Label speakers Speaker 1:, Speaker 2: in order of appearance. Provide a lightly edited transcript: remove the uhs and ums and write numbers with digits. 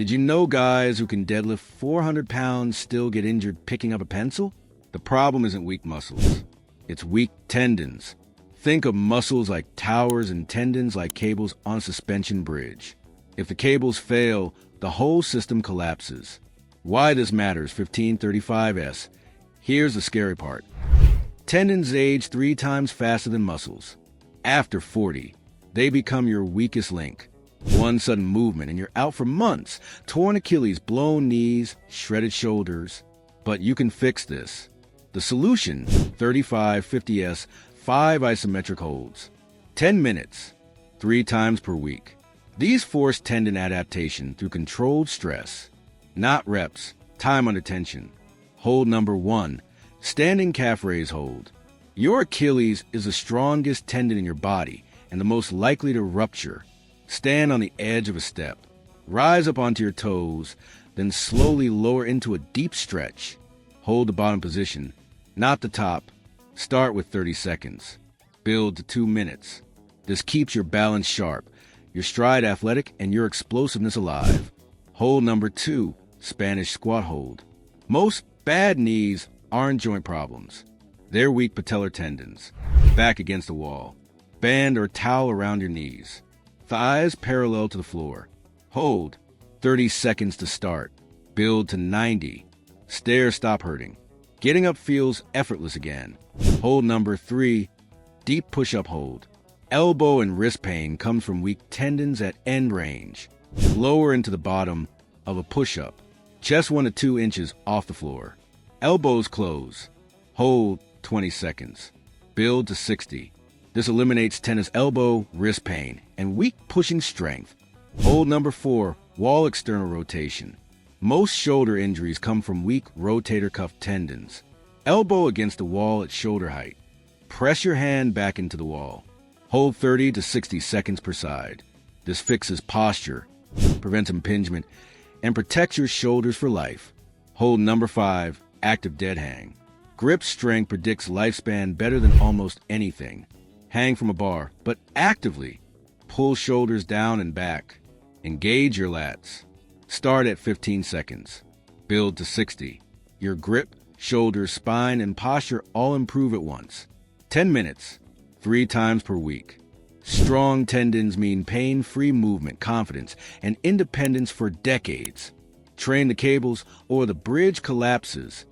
Speaker 1: Did you know guys who can deadlift 400 pounds still get injured picking up a pencil? The problem isn't weak muscles. It's weak tendons. Think of muscles like towers and tendons like cables on a suspension bridge. If the cables fail, the whole system collapses. Why this matters, 1535S. Here's the scary part. Tendons age 3 times faster than muscles. After 40, they become your weakest link. One sudden movement and you're out for months. Torn Achilles, blown knees, shredded shoulders. But you can fix this. The solution, 3550S, 5 isometric holds. 10 minutes, 3 times per week. These force tendon adaptation through controlled stress. Not reps, time under tension. Hold number 1, standing calf raise hold. Your Achilles is the strongest tendon in your body and the most likely to rupture. Stand on the edge of a step. Rise up onto your toes, then slowly lower into a deep stretch. Hold the bottom position, not the top. Start with 30 seconds. Build to 2 minutes. This keeps your balance sharp, your stride athletic, and your explosiveness alive. Hold number 2, Spanish squat hold. Most bad knees aren't joint problems. They're weak patellar tendons. Back against the wall. Band or towel around your knees. Thighs parallel to the floor. Hold. 30 seconds to start. Build to 90. Stairs stop hurting. Getting up feels effortless again. Hold number 3. Deep push-up hold. Elbow and wrist pain comes from weak tendons at end range. Lower into the bottom of a push-up. Chest 1 to 2 inches off the floor. Elbows close. Hold 20 seconds. Build to 60. This eliminates tennis elbow, wrist pain, and weak pushing strength. Hold number 4, wall external rotation. Most shoulder injuries come from weak rotator cuff tendons. Elbow against the wall at shoulder height. Press your hand back into the wall. Hold 30 to 60 seconds per side. This fixes posture, prevents impingement, and protects your shoulders for life. Hold number 5, active dead hang. Grip strength predicts lifespan better than almost anything. Hang from a bar, but actively. Pull shoulders down and back. Engage your lats. Start at 15 seconds. Build to 60. Your grip, shoulders, spine, and posture all improve at once. 10 minutes, 3 times per week. Strong tendons mean pain-free movement, confidence, and independence for decades. Train the cables or the bridge collapses.